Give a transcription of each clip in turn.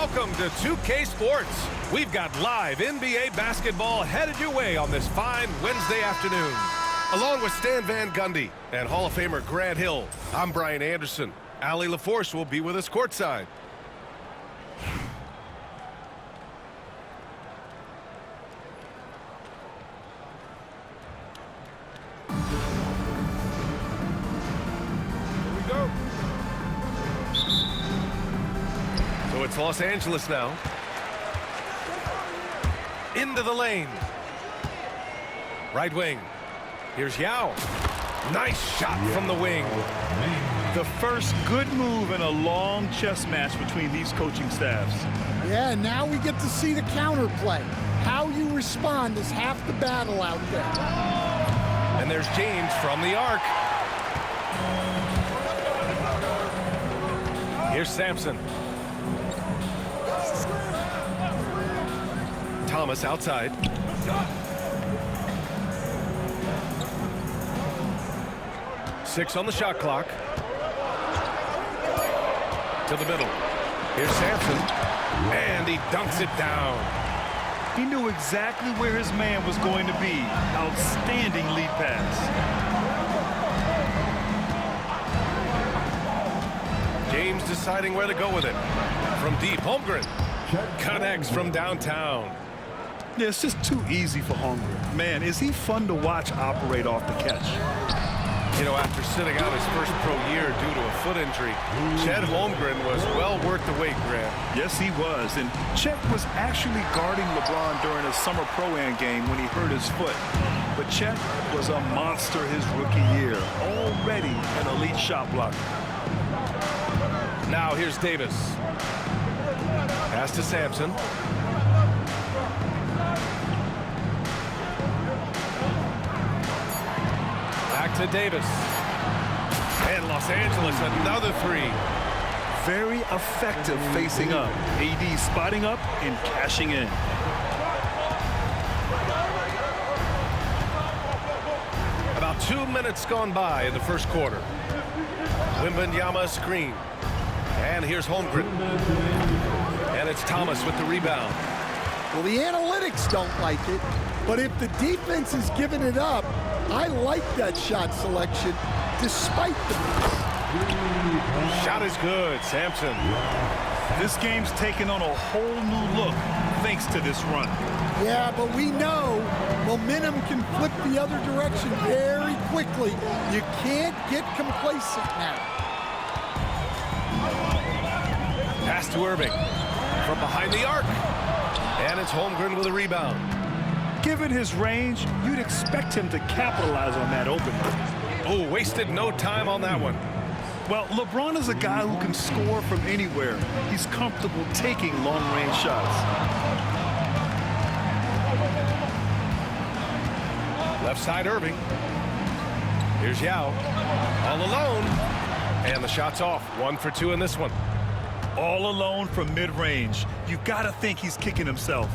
Welcome to 2K Sports. We've got live NBA basketball headed your way on this fine Wednesday afternoon. Along with Stan Van Gundy and Hall of Famer Grant Hill, I'm Brian Anderson. Allie LaForce will be with us courtside. Here we go. So it's Los Angeles now. Into the lane. Right wing. Here's Yao. Nice shot from the wing. The first good move in a long chess match between these coaching staffs. Yeah, now we get to see the counterplay. How you respond is half the battle out there. And there's James from the arc. Here's Sampson. Thomas outside. 6 on the shot clock. To the middle. Here's Sampson. And he dunks it down. He knew exactly where his man was going to be. Outstanding lead pass. James deciding where to go with it. From deep, Holmgren connects from downtown. Yeah, it's just too easy for Holmgren. Man, is he fun to watch operate off the catch. You know, after sitting out his first pro year due to a foot injury, Chet Holmgren was well worth the wait, Grant. Yes, he was. And Chet was actually guarding LeBron during a summer pro-am game when he hurt his foot. But Chet was a monster his rookie year. Already an elite shot blocker. Now here's Davis. Pass to Sampson. Back to Davis. And Los Angeles, another three. Very effective facing up. AD spotting up and cashing in. About 2 minutes gone by in the first quarter. Wembanyama screen. And here's Holmgren. And it's Thomas with the rebound. Well, the analytics don't like it, but if the defense is giving it up, I like that shot selection despite the miss. Shot is good, Sampson. This game's taken on a whole new look thanks to this run. Yeah, but we know momentum can flip the other direction very quickly. You can't get complacent now. Pass to Irving from behind the arc. And it's Holmgren with a rebound. Given his range, you'd expect him to capitalize on that opening. Oh, wasted no time on that one. Well, LeBron is a guy who can score from anywhere. He's comfortable taking long-range shots. Left side, Irving. Here's Yao. All alone. And the shot's off. 1 for 2 in this one. All alone from mid-range. You gotta think he's kicking himself.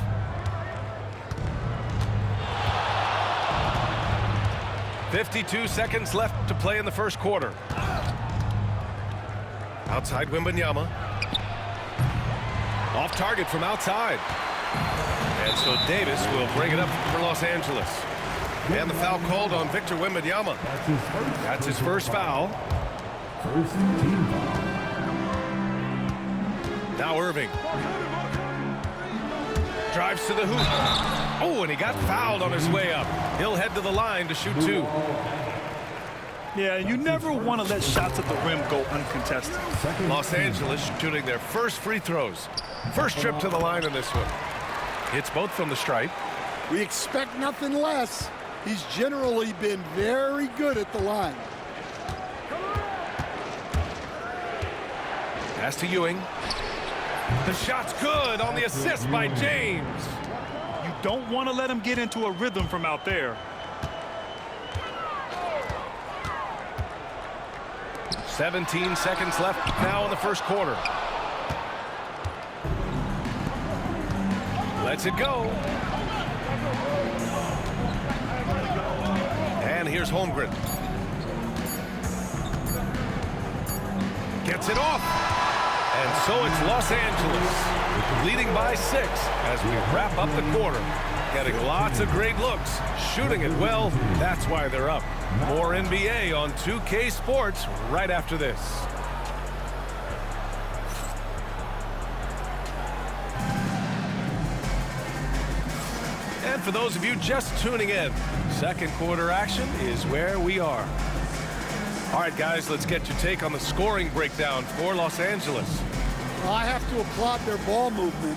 .52 seconds left to play in the first quarter. Outside Wembanyama. Off target from outside. And so Davis will bring it up for Los Angeles. And the foul called on Victor Wembanyama. That's his first foul. Now Irving. Drives to the hoop. Oh, and he got fouled on his way up. He'll head to the line to shoot 2. Yeah, you never want to let shots at the rim go uncontested. Los Angeles shooting their first free throws. First trip to the line in this one. Hits both from the stripe. We expect nothing less. He's generally been very good at the line. Pass to Ewing. The shot's good on the assist by James. You don't want to let him get into a rhythm from out there. 17 seconds left now in the first quarter. Lets it go. And here's Holmgren. Gets it off. And so it's Los Angeles leading by 6 as we wrap up the quarter. Getting lots of great looks, shooting it well. That's why they're up. More NBA on 2K Sports right after this. And for those of you just tuning in, second quarter action is where we are. All right, guys, let's get your take on the scoring breakdown for Los Angeles. Well, I have to applaud their ball movement.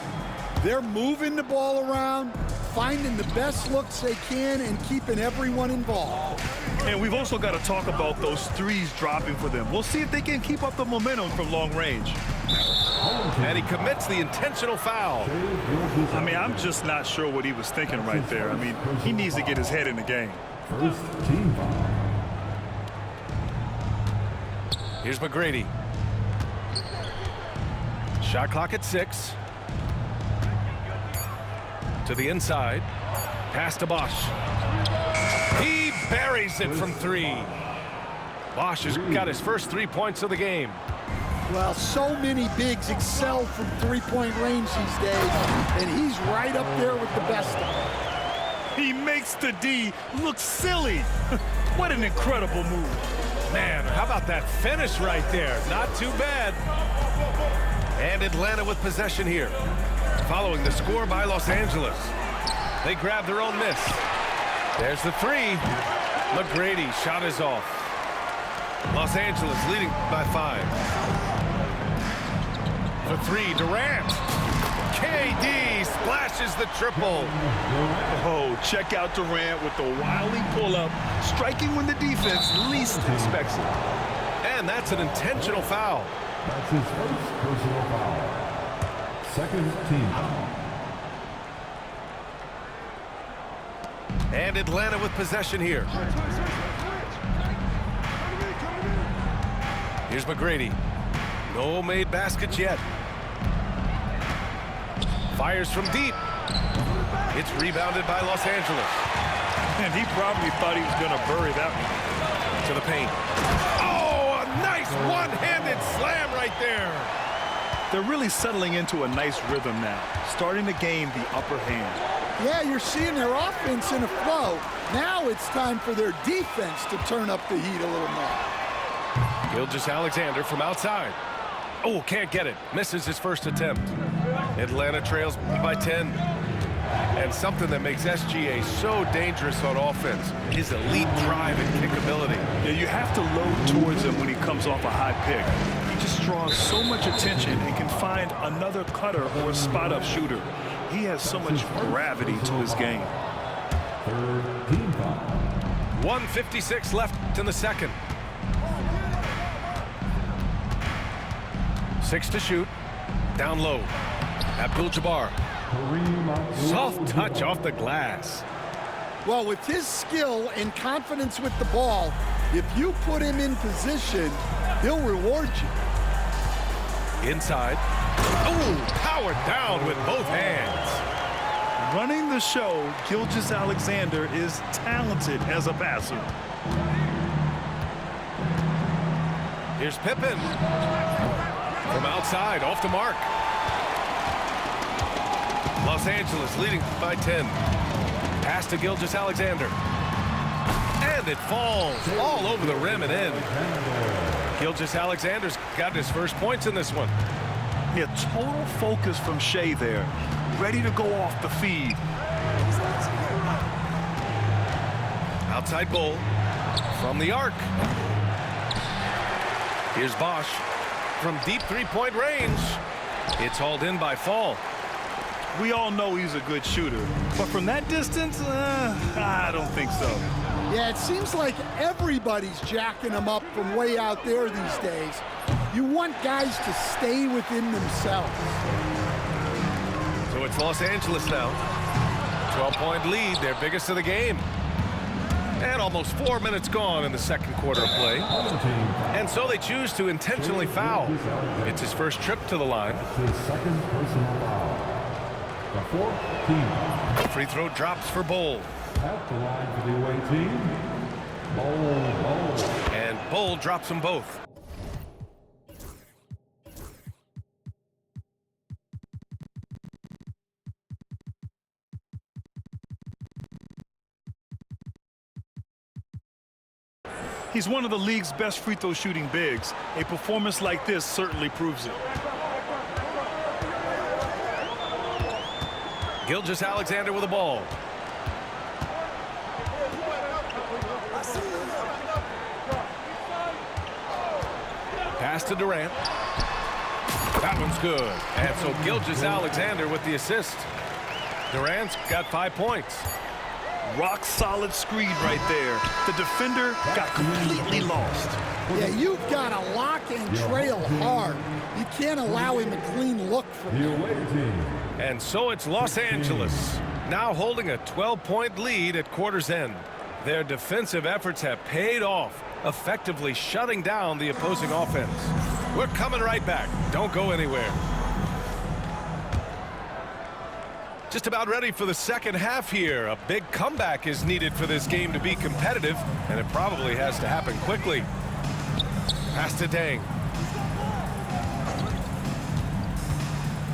They're moving the ball around, finding the best looks they can, and keeping everyone involved. And we've also got to talk about those threes dropping for them. We'll see if they can keep up the momentum from long range. And he commits the intentional foul. I mean, I'm just not sure what he was thinking right there. I mean, he needs to get his head in the game. First team foul. Here's McGrady. Shot clock at 6. To the inside. Pass to Bosch. He buries it from 3. Bosch has got his first 3 points of the game. Well, so many bigs excel from three-point range these days, and he's right up there with the best of them. He makes the D look silly. What an incredible move. Man, how about that finish right there? Not too bad. And Atlanta with possession here. Following the score by Los Angeles. They grab their own miss. There's the 3. McGrady shot is off. Los Angeles leading by 5. For 3, Durant. KD splashes the triple. Oh, check out Durant with the wily pull-up, striking when the defense least expects it. And that's an intentional foul. That's his first personal foul. Second team foul. And Atlanta with possession here. Here's McGrady. No made baskets yet. Fires from deep. It's rebounded by Los Angeles. And he probably thought he was going to bury that one. To the paint. Oh, a nice one-handed slam right there. They're really settling into a nice rhythm now, starting to gain the upper hand. Yeah, you're seeing their offense in a flow. Now it's time for their defense to turn up the heat a little more. Gilgeous-Alexander from outside. Oh, can't get it. Misses his first attempt. Atlanta trails by 10. And something that makes SGA so dangerous on offense is elite drive and kick ability. Yeah, you have to load towards him when he comes off a high pick. He just draws so much attention and can find another cutter or a spot-up shooter. He has so much gravity to his game. Third team foul. 1:56 left in the second. 6 to shoot. Down low. Abdul-Jabbar. Soft touch off the glass. Well, with his skill and confidence with the ball, if you put him in position, he'll reward you. Inside. Oh, powered down with both hands. Running the show, Gilgeous-Alexander is talented as a passer. Here's Pippen. From outside, off the mark. Los Angeles leading by 10. Pass to Gilgeous-Alexander. And it falls all over the rim and in. Gilgeous-Alexander's got his first points in this one. Yeah, total focus from Shea there. Ready to go off the feed. Outside Bull from the arc. Here's Bosch from deep three-point range. It's hauled in by Fall. We all know he's a good shooter, but from that distance, I don't think so. Yeah, it seems like everybody's jacking him up from way out there these days. You want guys to stay within themselves. So it's Los Angeles now. 12-point lead, their biggest of the game. And almost 4 minutes gone in the second quarter of play. And so they choose to intentionally foul. It's his first trip to the line. His second personal foul. The fourth team. Free throw drops for Bull. At the line for the away team. Bull. And Bull drops them both. He's one of the league's best free throw shooting bigs. A performance like this certainly proves it. Gilgeous-Alexander with the ball. Pass to Durant. That one's good. And so Gilgeous-Alexander with the assist. Durant's got 5 points. Rock solid screen right there. The defender got completely lost. Yeah, you've got to lock and trail hard. You can't allow him a clean look from The away team. And so it's Los Angeles, now holding a 12-point lead at quarter's end. Their defensive efforts have paid off, effectively shutting down the opposing offense. We're coming right back. Don't go anywhere. Just about ready for the second half here. A big comeback is needed for this game to be competitive, and it probably has to happen quickly. Pass to Dang.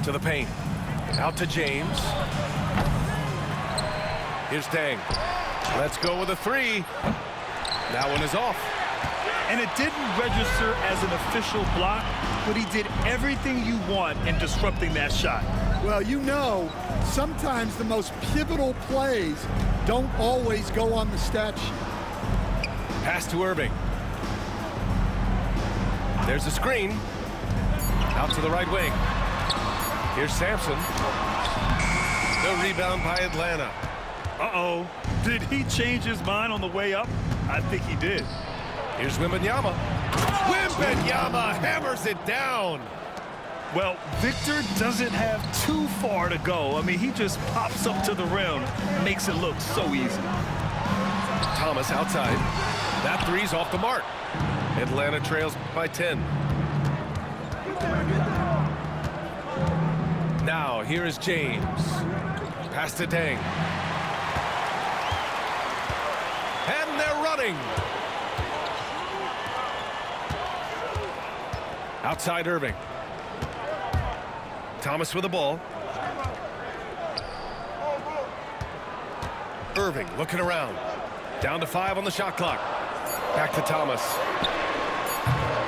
To the paint. Out to James. Here's Dang. Let's go with a three. That one is off. And it didn't register as an official block, but he did everything you want in disrupting that shot. Well, you know, sometimes the most pivotal plays don't always go on the stat sheet. Pass to Irving. There's a screen. Out to the right wing. Here's Sampson. The rebound by Atlanta. Uh-oh. Did he change his mind on the way up? I think he did. Here's Wembanyama. Wembanyama hammers it down. Well, Victor doesn't have too far to go. I mean, he just pops up to the rim, makes it look so easy. Thomas outside. That three's off the mark. Atlanta trails by 10. Now, here is James. Pass to Dang. And they're running. Outside Irving. Thomas with the ball. Irving looking around. Down to 5 on the shot clock. Back to Thomas.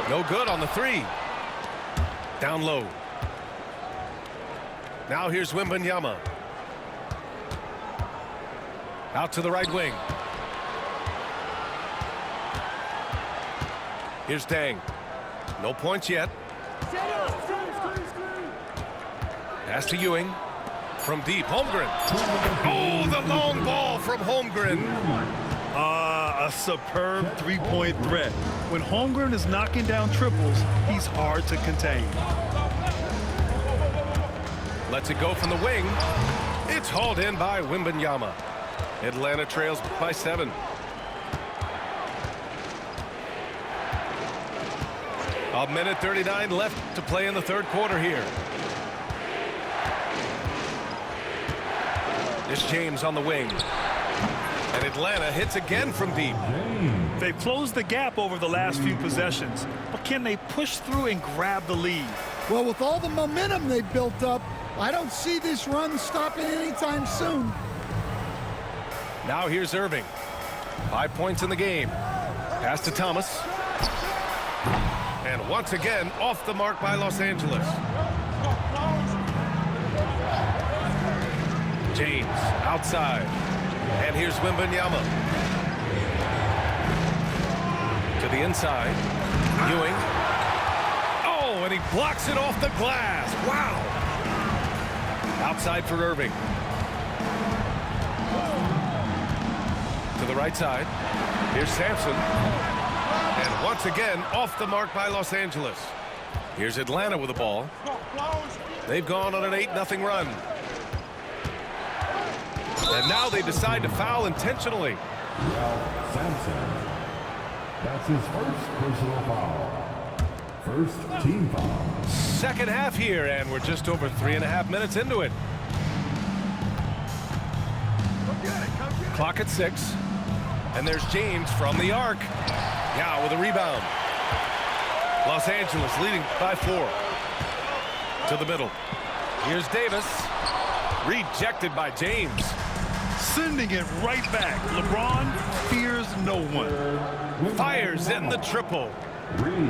No good on the three. Down low. Now here's Wembanyama. Out to the right wing. Here's Dang. No points yet. Pass to Ewing. From deep, Holmgren. Oh, the long ball from Holmgren. A superb three-point threat. When Holmgren is knocking down triples, he's hard to contain. Lets it go from the wing. It's hauled in by Wembanyama. Atlanta trails by 7. A minute 39 left to play in the third quarter here. It's James on the wing. And Atlanta hits again from deep. They've closed the gap over the last few possessions, but can they push through and grab the lead? Well, with all the momentum they've built up, I don't see this run stopping anytime soon. Now here's Irving. 5 points in the game. Pass to Thomas. And once again, off the mark by Los Angeles. James outside. And here's Wembanyama. To the inside. Ewing. Oh, and he blocks it off the glass. Wow. Outside for Irving. To the right side. Here's Sampson. And once again, off the mark by Los Angeles. Here's Atlanta with the ball. They've gone on an 8-0 run. And now they decide to foul intentionally. Ralph Sampson. That's his first personal foul. First team foul. Second half here, and we're just over 3.5 minutes into it. Clock at 6. And there's James from the arc. Now with a rebound. Los Angeles leading by 4. To the middle. Here's Davis. Rejected by James. sending it right back. LeBron fears no one. Fires in the triple.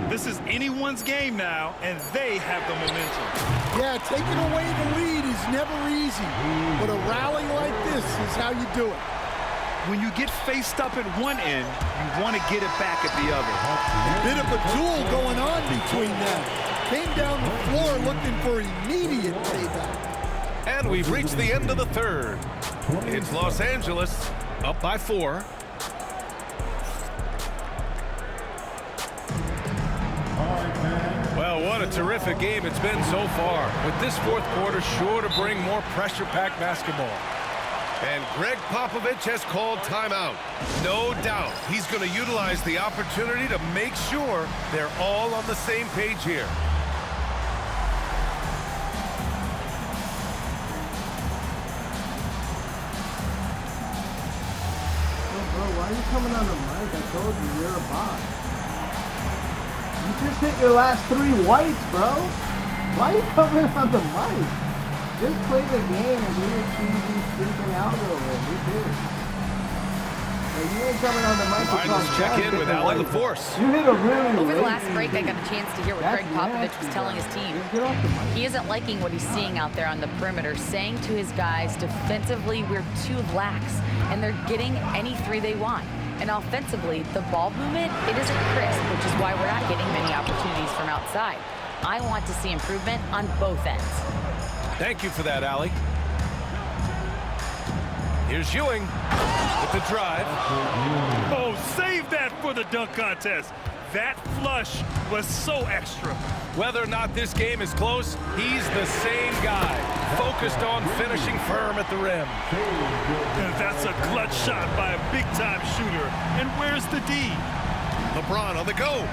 This is anyone's game now, and they have the momentum. Yeah, taking away the lead is never easy, but a rally like this is how you do it. When you get faced up at one end, you want to get it back at the other. A bit of a duel going on between them. Came down the floor looking for immediate payback. And we've reached the end of the third. It's Los Angeles up by 4. Well, what a terrific game it's been so far. With this fourth quarter sure to bring more pressure-packed basketball. And Greg Popovich has called timeout. No doubt he's going to utilize the opportunity to make sure they're all on the same page here. Bro, why are you coming on the mic? I told you, you're a bot. You just hit your last 3 whites, bro. Why are you coming on the mic? Just play the game and do your cheesy freaking algorithm. You do. Like, you ain't coming on the mic. All right, let's check in with Alan LaForce. You hit a really Over the last break, I got a chance to hear what Greg Popovich was telling his team. Get off the mic. He isn't liking what he's seeing out there on the perimeter, saying to his guys, defensively, we're too lax, and they're getting any 3 they want. And offensively, the ball movement, it isn't crisp, which is why we're not getting many opportunities from outside. I want to see improvement on both ends. Thank you for that, Allie. Here's Ewing with the drive. Oh, save that for the dunk contest. That flush was so extra. Whether or not this game is close, he's the same guy, focused on finishing firm at the rim. And that's a clutch shot by a big-time shooter. And where's the D? LeBron on the go.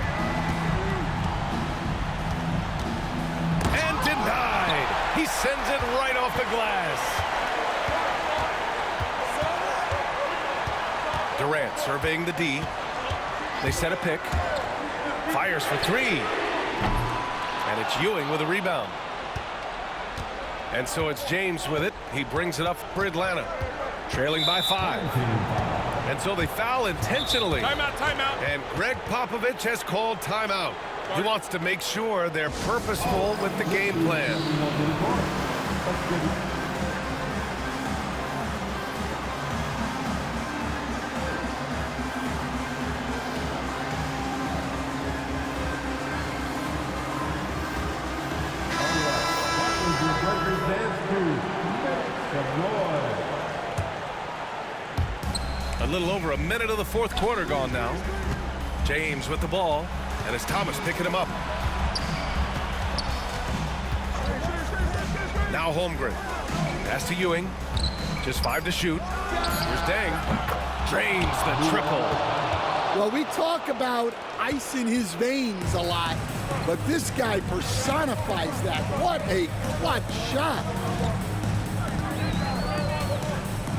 And denied. He sends it right off the glass. Durant surveying the D. They set a pick. Fires for 3. And it's Ewing with a rebound. And so it's James with it. He brings it up for Atlanta. Trailing by 5. And so they foul intentionally. Timeout, timeout. And Greg Popovich has called timeout. He wants to make sure they're purposeful with the game plan. A little over a minute of the fourth quarter gone now. James with the ball, and it's Thomas picking him up. Now Holmgren. Pass to Ewing. Just 5 to shoot. Here's Deng. Drains the triple. Well, we talk about ice in his veins a lot, but this guy personifies that. What a clutch shot.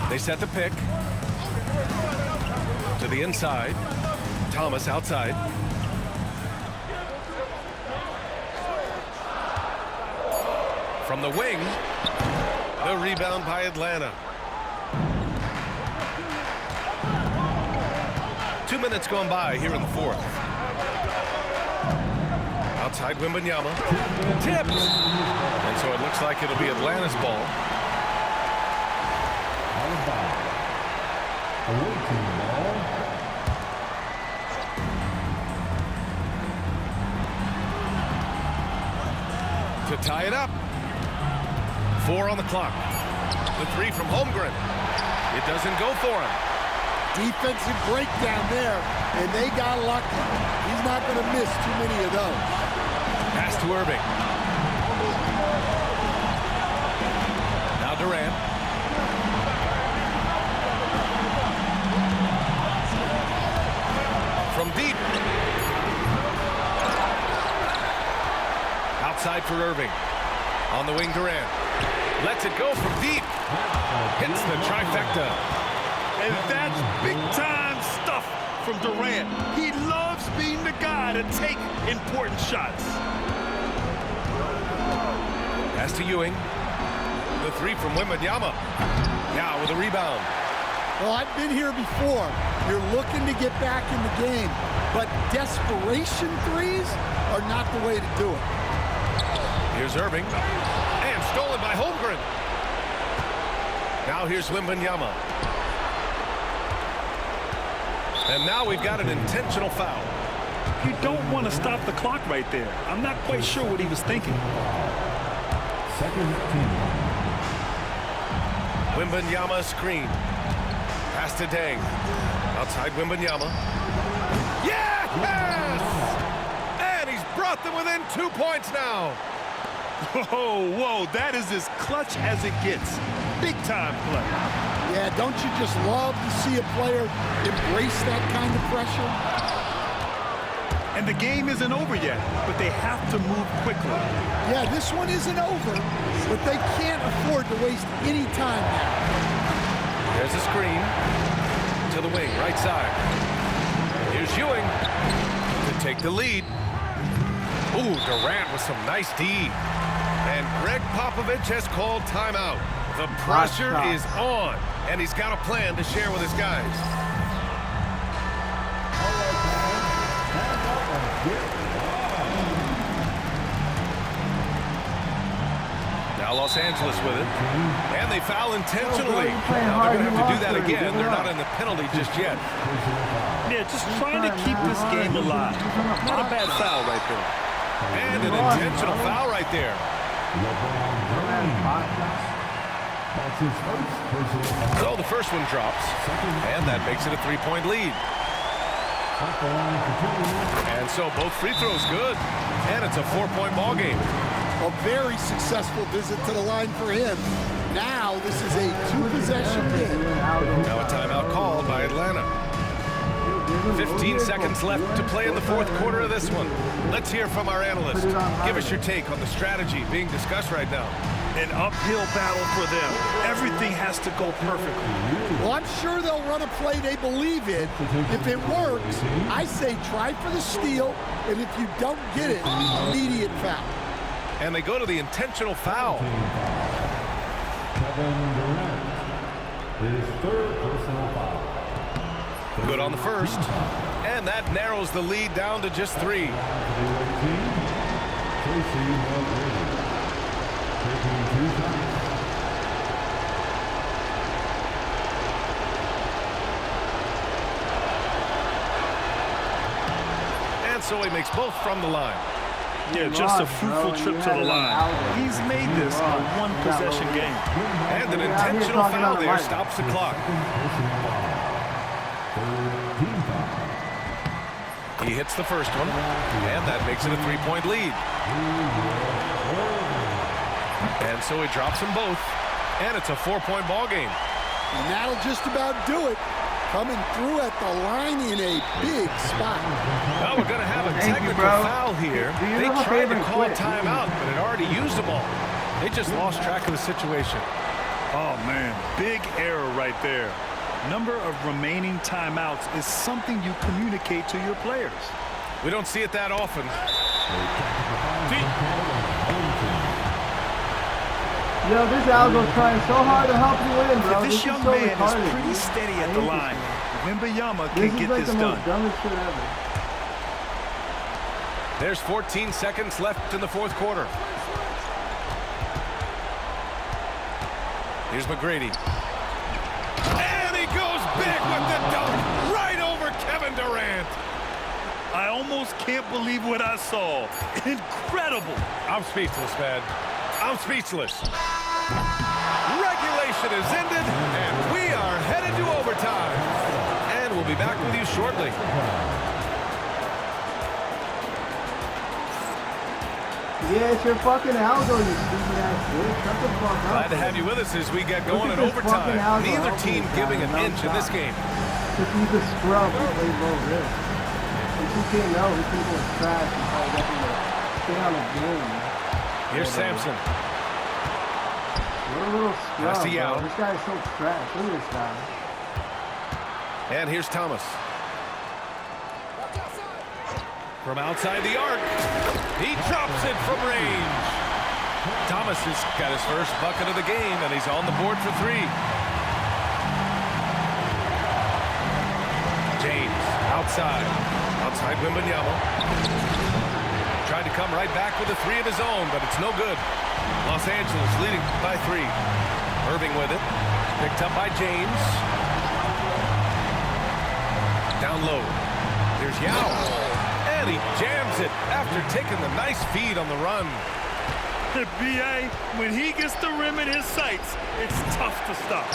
They set the pick. To the inside. Thomas outside. From the wing. The rebound by Atlanta. 2 minutes gone by here in the fourth. Outside Wembanyama. Tipped. And so it looks like it'll be Atlanta's ball. To tie it up. 4 on the clock. The 3 from Holmgren. It doesn't go for him. Defensive breakdown there, and they got lucky. He's not going to miss too many of those. Pass to Irving. Now Durant. From deep. Outside for Irving. On the wing, Durant. Lets it go from deep. Hits the trifecta. And that's big-time stuff from Durant. He loves being the guy to take important shots. Pass to Ewing. The 3 from Wembanyama. Now with a rebound. Well, I've been here before. You're looking to get back in the game, but desperation threes are not the way to do it. Here's Irving, and stolen by Holmgren. Now here's Wembanyama. And now we've got an intentional foul. You don't want to stop the clock right there. I'm not quite sure what he was thinking. Second team. Wembanyama screen. Pass to Deng. Outside Wembanyama. Yes! And he's brought them within 2 points now. Whoa, that is as clutch as it gets. Big time play. Yeah, don't you just love to see a player embrace that kind of pressure? And the game isn't over yet, but they have to move quickly. Yeah, this one isn't over, but they can't afford to waste any time now. There's a screen to the wing, right side. Here's Ewing to take the lead. Ooh, Durant with some nice D. And Greg Popovich has called timeout. The pressure is on, and he's got a plan to share with his guys. Now Los Angeles with it. And they foul intentionally. Now they're going to have to do that again. They're not in the penalty just yet. Yeah, just trying to keep this game alive. Not a bad foul right there. And an intentional foul right there. So the first one drops, and that makes it a 3-point lead. And so both free throws good, and it's a 4-point ball game. A very successful visit to the line for him. Now this is a 2-possession game. Now a timeout called by Atlanta. 15 seconds left to play in the fourth quarter of this one. Let's hear from our analyst. Give us your take on the strategy being discussed right now. An uphill battle for them. Everything has to go perfectly. Well, I'm sure they'll run a play they believe in. If it works, I say try for the steal, and if you don't get it, immediate foul. And they go to the intentional foul. Kevin Durant. His third personal foul. Good on the first. And that narrows the lead down to just 3. And so he makes both from the line. Yeah, just a fruitful trip to the line. He's made this a one-possession game. And an intentional foul there stops the clock. He hits the first one, and that makes it a 3-point lead. And so he drops them both, and it's a 4-point ball game. And that'll just about do it. Coming through at the line in a big spot. Well, we're going to have a technical foul here. They tried to call a timeout, but had already used them all. They just lost track of the situation. Oh, man, big error right there. Number of remaining timeouts is something you communicate to your players. We don't see it that often. Yo, this Algo's trying so hard to help you win, bro. This young so man retarded. is pretty steady at the line. Wembanyama This can is get like this the done. most dumbest shit ever. There's 14 seconds left in the fourth quarter. Here's McGrady. And he goes big with the dunk right over Kevin Durant. I almost can't believe what I saw. Incredible. I'm speechless, man. I'm speechless. Regulation is ended, and we are headed to overtime. And we'll be back with you shortly. Yeah, it's your fucking Algo, you stupid ass bitch. Shut the fuck up. Glad to have you with us as we get going in Look at this fucking overtime. Algo Neither helping team this giving guy, an no inch in this shot. game. Because he's a scrub who plays low risk. If you can't know, these people are trash and probably got to stay on the game. Here's Sampson. What a little scrub, Pass to Yao. bro. This guy is so trash. Look at this guy. And here's Thomas. From outside the arc, he drops it from range. Thomas has got his first bucket of the game, and he's on the board for 3. right side. Outside Wembanyama. Tried to come right back with a three of his own, but it's no good. Los Angeles leading by 3. Irving with it. Picked up by James. Down low. Here's Yao. And he jams it after taking the nice feed on the run. B.A., when he gets the rim in his sights, it's tough to stop.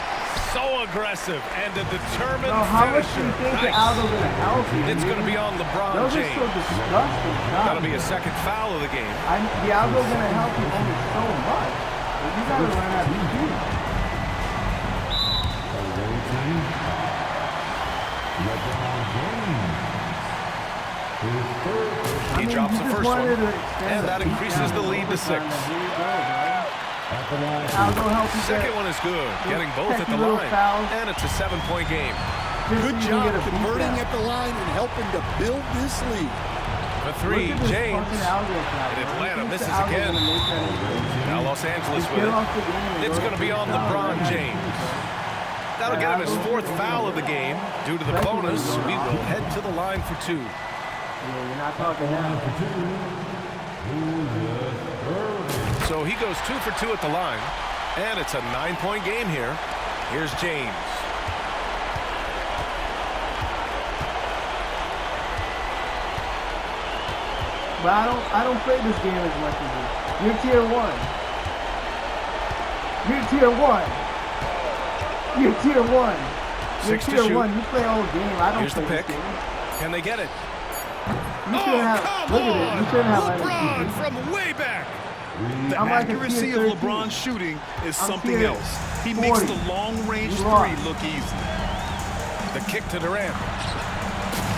So aggressive and a determined How much do you finisher. think Aldo's going to help you? It's going to be on LeBron Those are James. so disgusting. That'll be a second foul of the game. The Aldo's going to help you only so much. But you got to learn how to shoot. He drops the first one, and that increases the lead to 6. Second one is good, getting both at the line, and it's a 7-point game. Good job converting at the line and helping to build this lead. The 3, James, and Atlanta misses again. Now Los Angeles with it. It's going to be on LeBron James. That'll get him his 4th foul of the game. Due to the bonus, we will head to the line for 2. You're not talking now. So he goes 2 for 2 at the line, and it's a 9-point game here. Here's James. But I don't play this game as much as you. You're tier 1. You're tier 1. You're tier 1. You're 6 to tier shoot. 1. You play all game. I don't Here's the play pick. this game. Can they get it? You shouldn't have. Look at it. You shouldn't have. LeBron from way back. The I'm like a accuracy tier of 13. LeBron's shooting is I'm something tier else. He makes 40. the long-range You 3 lost. look easy. The kick to Durant.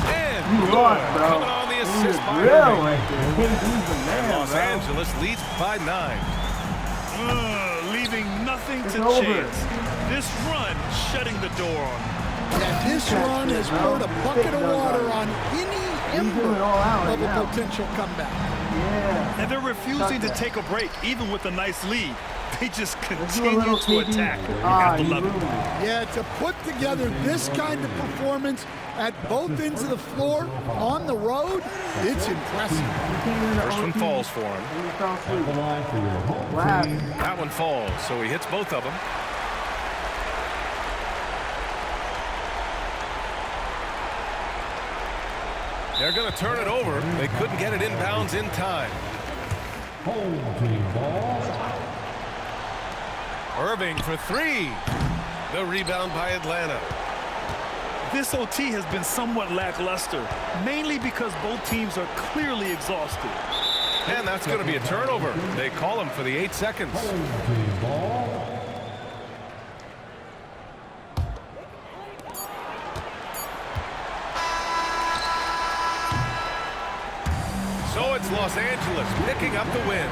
And You good. lost, bro. Coming on the assist by Real Irving. right there. KD's the man, Los bro. Angeles leads by 9. Leaving nothing It's to over. chance. This run shutting the door on him. Yeah, this run has poured a bucket of water on any ember it all out of right a now. potential comeback. Yeah. And they're refusing to that. take a break, even with a nice lead. They just Let's do a continue little to KD. attack. You Ah, have to you love ruined it. it. Yeah, to put together this kind of performance at both ends of the floor on the road, it's impressive. You came in the First one OT, falls for him. and you fell asleep. What happened? That one falls, so he hits both of them. They're going to turn it over. They couldn't get it inbounds in time. Home team ball. Irving for 3. The rebound by Atlanta. This OT has been somewhat lackluster, mainly because both teams are clearly exhausted. And that's going to be a turnover. They call him for the 8 seconds. Home team ball. So it's Los Angeles picking up the win.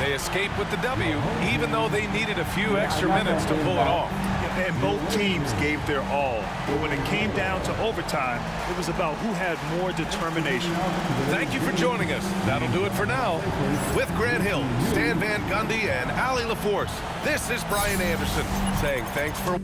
They escape with the W, even though they needed a few extra minutes to pull it off. And both teams gave their all. But when it came down to overtime, it was about who had more determination. Thank you for joining us. That'll do it for now. With Grant Hill, Stan Van Gundy, and Allie LaForce, this is Brian Anderson saying thanks for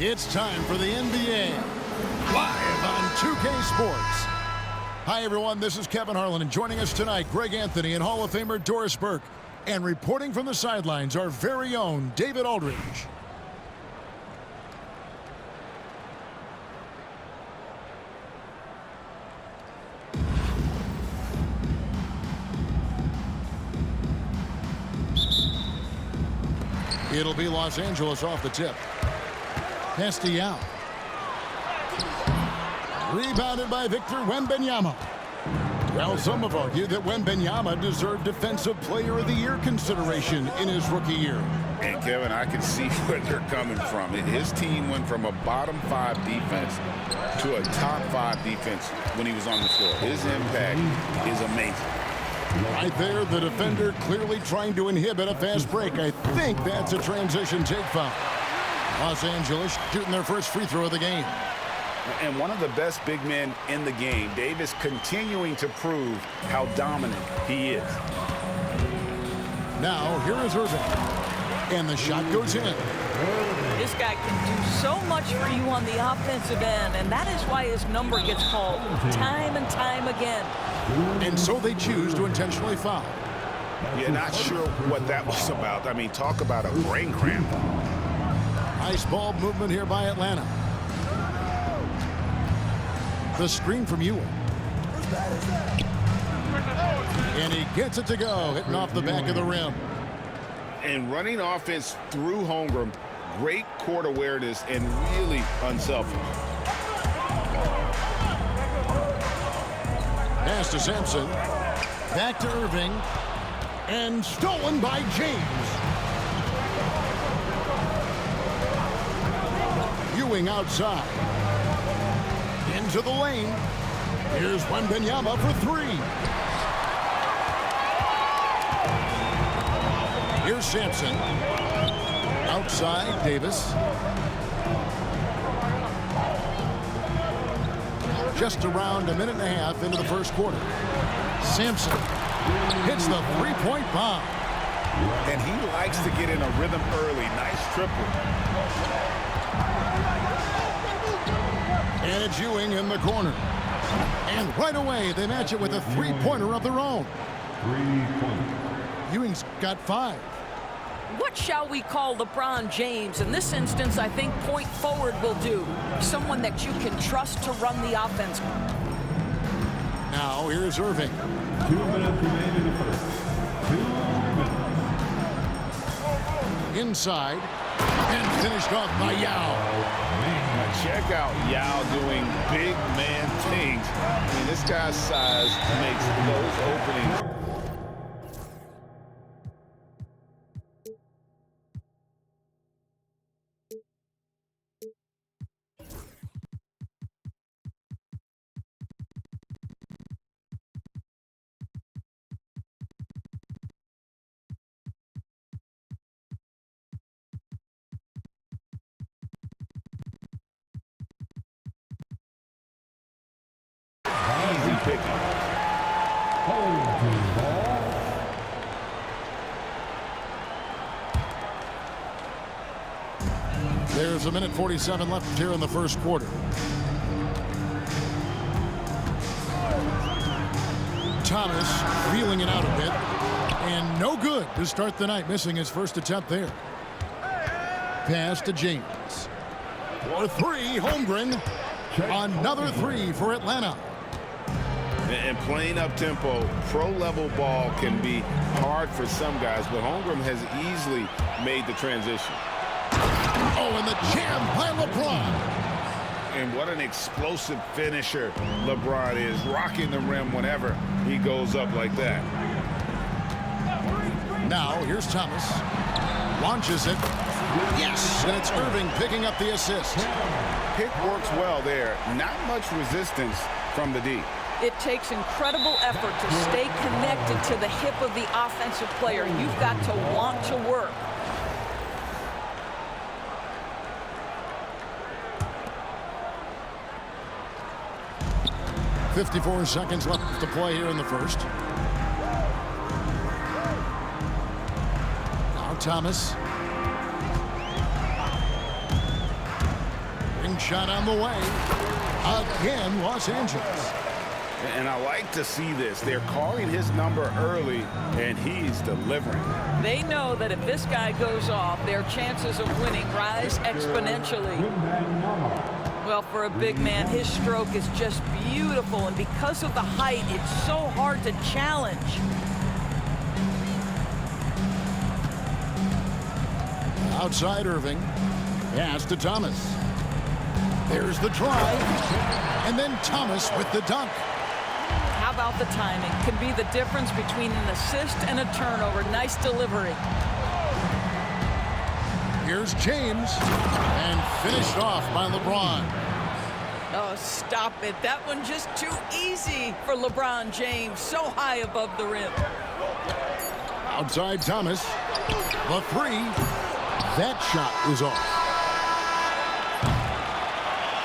It's time for the NBA, live on 2K Sports. Hi, everyone. This is Kevin Harlan, and joining us tonight, Greg Anthony and Hall of Famer Doris Burke. And reporting from the sidelines, our very own David Aldridge. It'll be Los Angeles off the tip. Pass to Yao. Rebounded by Victor Wembanyama. Well, some have argued that Wembanyama deserved Defensive Player of the Year consideration in his rookie year. And, Kevin, I can see where they're coming from. His team went from a bottom 5 defense to a top 5 defense when he was on the floor. His impact is amazing. Right there, the defender clearly trying to inhibit a fast break. I think that's a transition take foul. Los Angeles shooting their first free throw of the game. And one of the best big men in the game, Davis, continuing to prove how dominant he is. Now, here is Irving. And the shot goes in. This guy can do so much for you on the offensive end, and that is why his number gets called time and time again. And so they choose to intentionally foul. Yeah, not sure what that was about. I mean, talk about a brain cramp. Nice ball movement here by Atlanta. The screen from Ewing. And he gets it to go, hitting off the back of the rim. And running offense through Holmgren, great court awareness and really unselfish. Pass to Sampson. Back to Irving. And stolen by James. Ewing outside. Into the lane. Here's Wembanyama for 3. Here's Sampson. Outside, Davis. Just around a minute and a half into the first quarter. Sampson hits the three-point bomb. And he likes to get in a rhythm early. Nice triple. And it's Ewing in the corner. And right away, they match it with a three-pointer of their own. 3-point. Ewing's got 5. What shall we call LeBron James? In this instance, I think point forward will do. Someone that you can trust to run the offense. Now, here's Irving. 2 minutes remain in the first. 2 minutes. Inside. And finished off by Yao. Check out Yao doing big man things. I mean, this guy's size makes those openings. Easy picking. Holding ball. There's a minute 47 left here in the first quarter. Thomas feeling it out a bit. And no good to start the night, missing his first attempt there. Pass to James. For 3, Holmgren. Another 3 for Atlanta. And playing up tempo, pro-level ball can be hard for some guys, but Holmgren has easily made the transition. Oh, and the jam by LeBron. And what an explosive finisher LeBron is, rocking the rim whenever he goes up like that. Now, here's Thomas. Launches it. Yes, and it's Irving picking up the assist. Pick works well there. Not much resistance from the D. It takes incredible effort to stay connected to the hip of the offensive player. You've got to want to work. .54 seconds left to play here in the first. Now Thomas. Long shot on the way. Again, Los Angeles. And I like to see this. They're calling his number early, and he's delivering. They know that if this guy goes off, their chances of winning rise exponentially. Well, for a big man, his stroke is just beautiful, and because of the height, it's so hard to challenge. Outside Irving. Pass to Thomas. There's the drive. And then Thomas with the dunk. How about the timing? Can be the difference between an assist and a turnover. Nice delivery. Here's James. And finished off by LeBron. Oh, stop it. That one just too easy for LeBron James. So high above the rim. Outside Thomas. The three. That shot is off.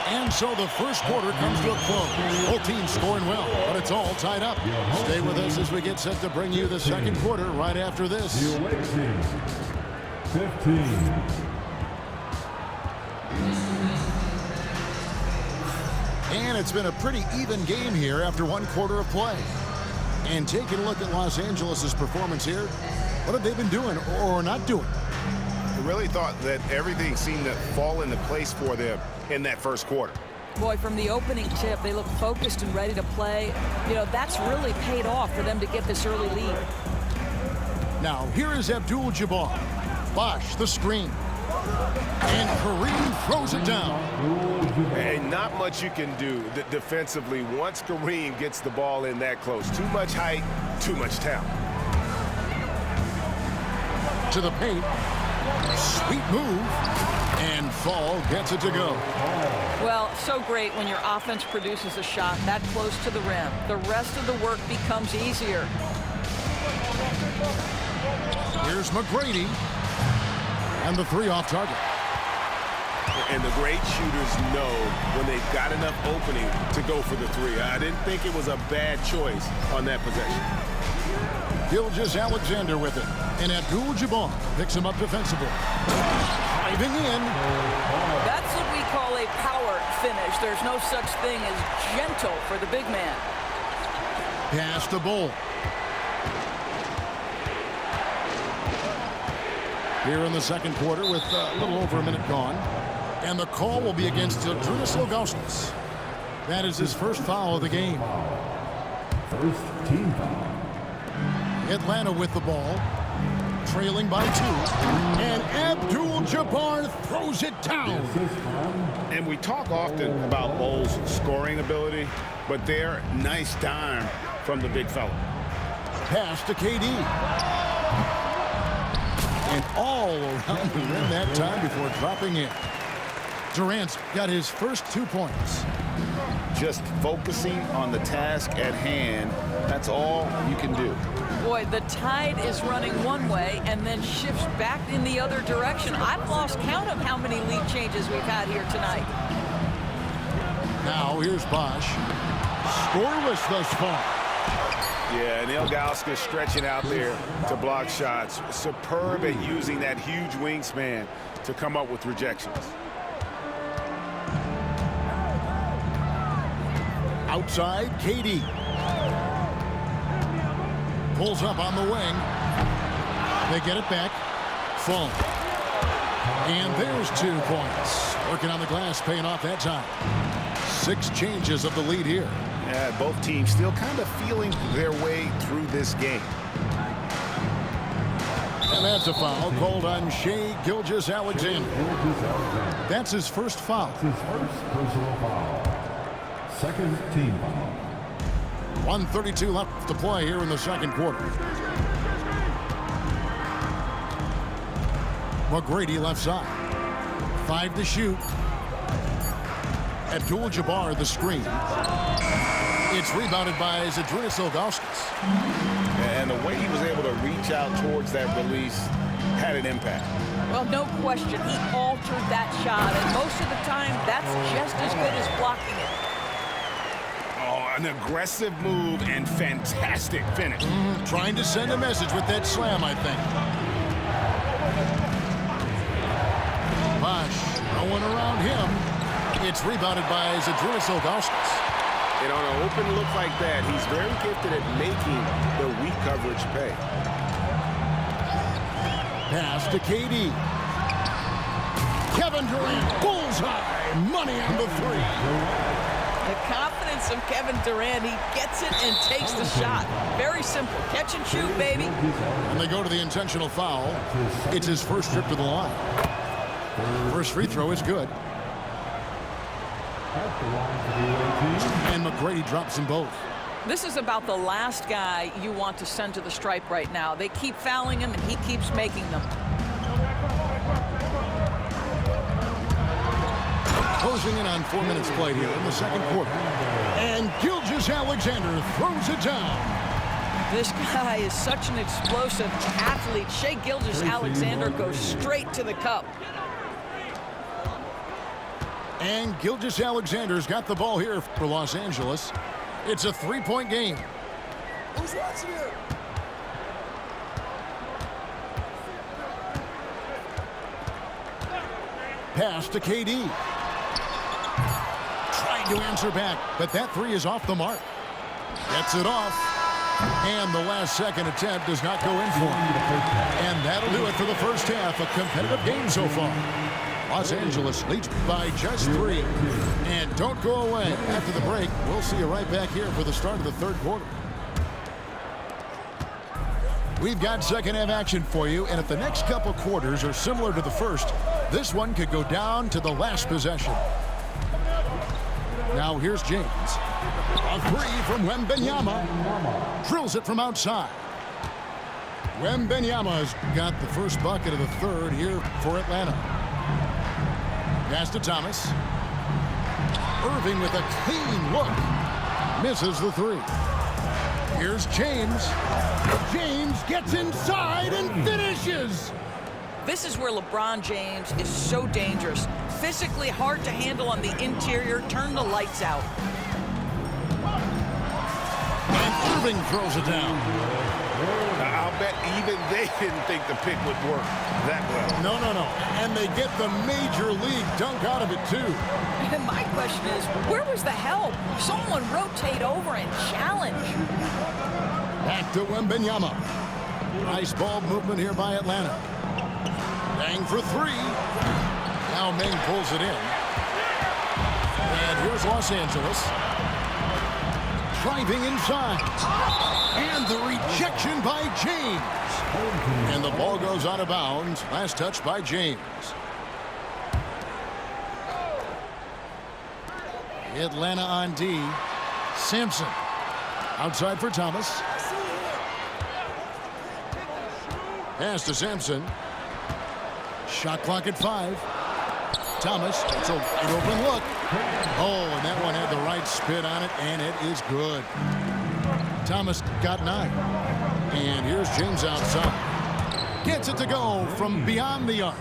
And so the first quarter comes to a close. Both teams scoring well, but it's all tied up. Stay with us as we get set to bring you the second quarter right after this. The away team, 15. And it's been a pretty even game here after one quarter of play. And taking a look at Los Angeles' performance here, what have they been doing or not doing? I really thought that everything seemed to fall into place for them in that first quarter. Boy, from the opening tip, they look focused and ready to play. You know, that's really paid off for them to get this early lead. Now, here is Abdul-Jabbar. Bosh, the screen. And Kareem throws it down. And not much you can do defensively once Kareem gets the ball in that close. Too much height, too much talent. To the paint. Sweet move. And Fall gets it to go. Well, so great when your offense produces a shot that close to the rim. The rest of the work becomes easier. Here's McGrady. And the three off target. And the great shooters know when they've got enough opening to go for the three. I didn't think it was a bad choice on that possession. Gilgeous-Alexander with it. And Abdul-Jabbar picks him up defensively. Driving in. That's what we call a power finish. There's no such thing as gentle for the big man. Pass to Bull. Here in the second quarter with a little over a minute gone. And the call will be against Zydrunas Ilgauskas. That is his first foul of the game. First team foul. Atlanta with the ball. Trailing by 2. And Abdul-Jabbar throws it down. And we talk often about Bull's scoring ability, but they're nice dime from the big fella. Pass to KD. And all around the rim that time before dropping in. Durant's got his first 2 points. Just focusing on the task at hand, that's all you can do. Boy, the tide is running one way and then shifts back in the other direction. I've lost count of how many lead changes we've had here tonight. Now here's Bosh. Scoreless thus far. Yeah, and Ilgauskas stretching out there to block shots. Superb at using that huge wingspan to come up with rejections. Outside, KD. Pulls up on the wing. They get it back. Full. And there's 2 points. Working on the glass, paying off that time. 6 changes of the lead here. Yeah, both teams still kind of feeling their way through this game. And that's a foul called on Shai Gilgeous-Alexander. That's his first foul. His first personal foul. Second team foul. 1:32 left to play here in the second quarter. McGrady left side. 5 to shoot. Abdul-Jabbar the screen. It's rebounded by Zydrunas Ilgauskas. And the way he was able to reach out towards that release had an impact. Well, no question, he altered that shot, and most of the time, that's just as good as blocking it. Oh, an aggressive move and fantastic finish. Trying to send a message with that slam, I think. Bosh, no one around him. It's rebounded by Zadrunas Ilgauskas. And on an open look like that, he's very gifted at making the weak coverage pay. Pass to KD. Kevin Durant, bullseye, money on the three. The confidence of Kevin Durant, he gets it and takes the shot. Very simple, catch and shoot, baby. And they go to the intentional foul. It's his first trip to the line. First free throw is good. And McGrady drops them both. This is about the last guy you want to send to the stripe right now. They keep fouling him, and he keeps making them. Closing in on 4 minutes played here in the second quarter. And Gilgeous-Alexander throws it down. This guy is such an explosive athlete. Shai Gilgeous-Alexander goes straight to the cup. And Gilgeous-Alexander's got the ball here for Los Angeles. It's a three-point game. Who's watching it? Pass to KD. Trying to answer back, but that three is off the mark. Gets it off. And the last second attempt does not go in for him. And that'll do it for the first half. A competitive game so far. Los Angeles leads by just 3. And don't go away. After the break, we'll see you right back here for the start of the third quarter. We've got second half action for you, and if the next couple quarters are similar to the first, this one could go down to the last possession. Now here's James. A three from Wembanyama. Drills it from outside. Wembanyama's got the first bucket of the third here for Atlanta. Pass to Thomas. Irving with a clean look. Misses the three. Here's James. James gets inside and finishes. This is where LeBron James is so dangerous. Physically hard to handle on the interior. Turn the lights out. And Irving throws it down. I'll bet even they didn't think the pick would work that well. No. And they get the major league dunk out of it, too. And my question is, where was the help? Someone rotate over and challenge. Back to Wembanyama. Nice ball movement here by Atlanta. Bang for three. Now Ming pulls it in. And here's Los Angeles. Driving inside. And the rejection by James. And the ball goes out of bounds. Last touch by James. Atlanta on D. Sampson. Outside for Thomas. Pass to Sampson. Shot clock at 5. Thomas, it's an open look. Oh, and that one had the right spin on it, and it is good. Thomas got 9. And here's James outside. Gets it to go from beyond the arc.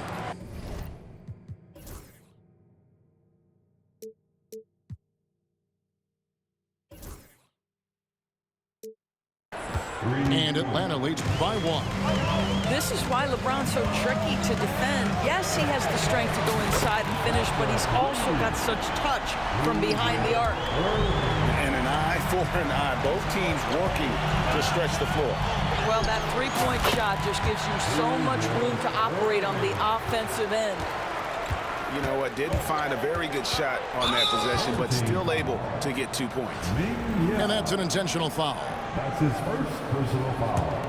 And Atlanta leads by 1. This is why LeBron's so tricky to defend. Yes, he has the strength to go inside and finish, but he's also got such touch from behind the arc. And an eye for an eye. Both teams working to stretch the floor. Well, that three-point shot just gives you so much room to operate on the offensive end. You know what? Didn't find a very good shot on that possession, but still able to get 2 points. And that's an intentional foul. That's his first personal foul.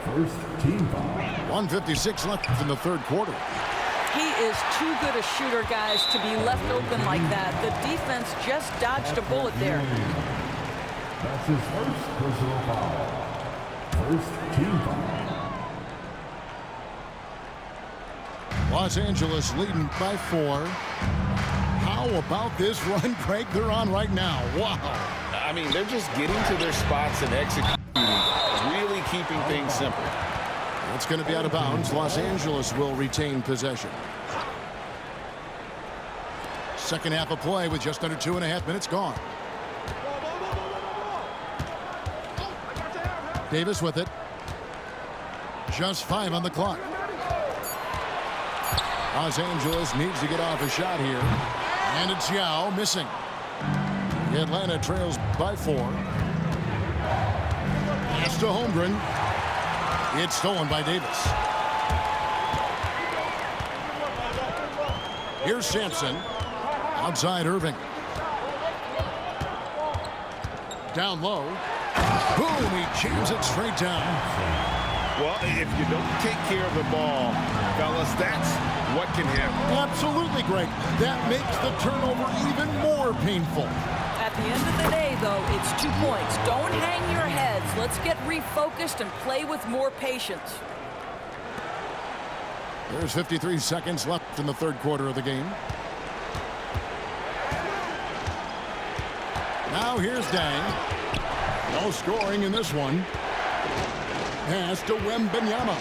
First team foul. 1:56 left in the third quarter. He is too good a shooter, guys, to be left open like that. The defense just dodged a bullet there. That's his first personal foul. First team foul. Los Angeles leading by 4. How about this run break they're on right now? Wow. I mean, they're just getting to their spots and executing, really keeping things simple. It's going to be out of bounds. Los Angeles will retain possession. Second half of play with just under 2.5 minutes gone. Davis with it. Just 5 on the clock. Los Angeles needs to get off a shot here. And it's Yao missing. Atlanta trails by 4. Pass to Holmgren. It's stolen by Davis. Here's Sampson. Outside Irving. Down low. Boom, he jams it straight down. Well, if you don't take care of the ball, fellas, that's what can happen. Absolutely, Greg. That makes the turnover even more painful. At the end of the day, though, it's 2 points. Don't hang your heads. Let's get refocused and play with more patience. There's 53 seconds left in the third quarter of the game. Now here's Dang. No scoring in this one. Pass to Wembanyama.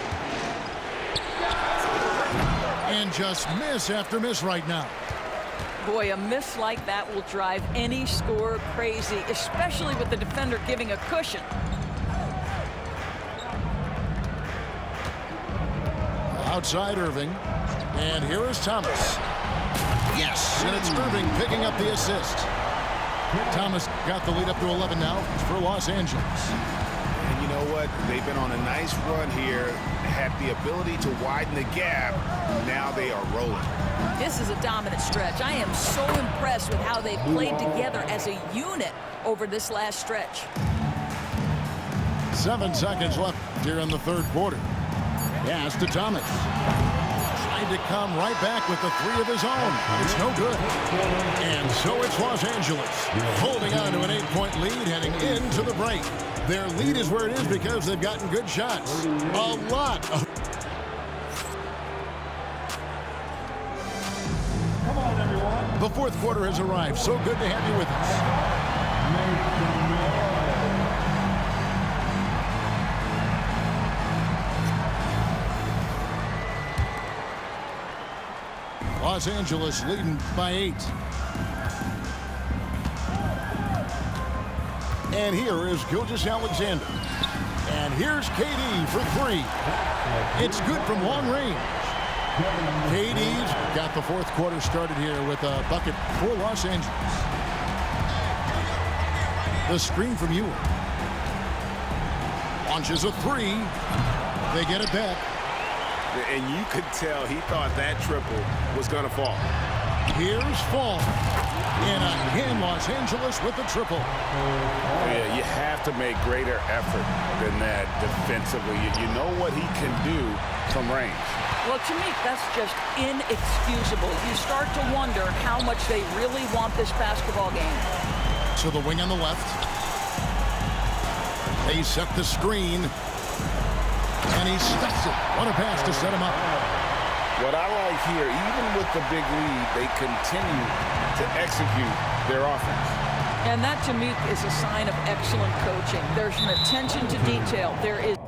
And just miss after miss right now. Boy, a miss like that will drive any scorer crazy, especially with the defender giving a cushion. Outside Irving. And here is Thomas. Yes, and it's Irving picking up the assist. Thomas got the lead up to 11 now for Los Angeles. And you know what? They've been on a nice run here, had the ability to widen the gap. Now they are rolling. This is a dominant stretch. I am so impressed with how they played together as a unit over this last stretch. 7 seconds left here in the third quarter. Pass to Thomas. Trying to come right back with the 3 of his own. It's no good. And so it's Los Angeles holding on to an 8-point lead heading into the break. Their lead is where it is because they've gotten good shots. A lot of... Come on, everyone. The fourth quarter has arrived. So good to have you with us. Los Angeles leading by 8. And here is Gilgeous-Alexander. And here's KD for 3. It's good from long range. KD's got the fourth quarter started here with a bucket for Los Angeles. The screen from Ewing. Launches a 3. They get it back. And you could tell he thought that triple was going to fall. Here's Fall. And again, Los Angeles with the triple. Yeah, you have to make greater effort than that defensively. You know what he can do from range. Well, to me, that's just inexcusable. You start to wonder how much they really want this basketball game. To the wing on the left. They set the screen. And he stuffs it. What a pass to set him up. What I like here, even with the big lead, they continue to execute their offense. And that, to me, is a sign of excellent coaching. There's an attention to detail. There is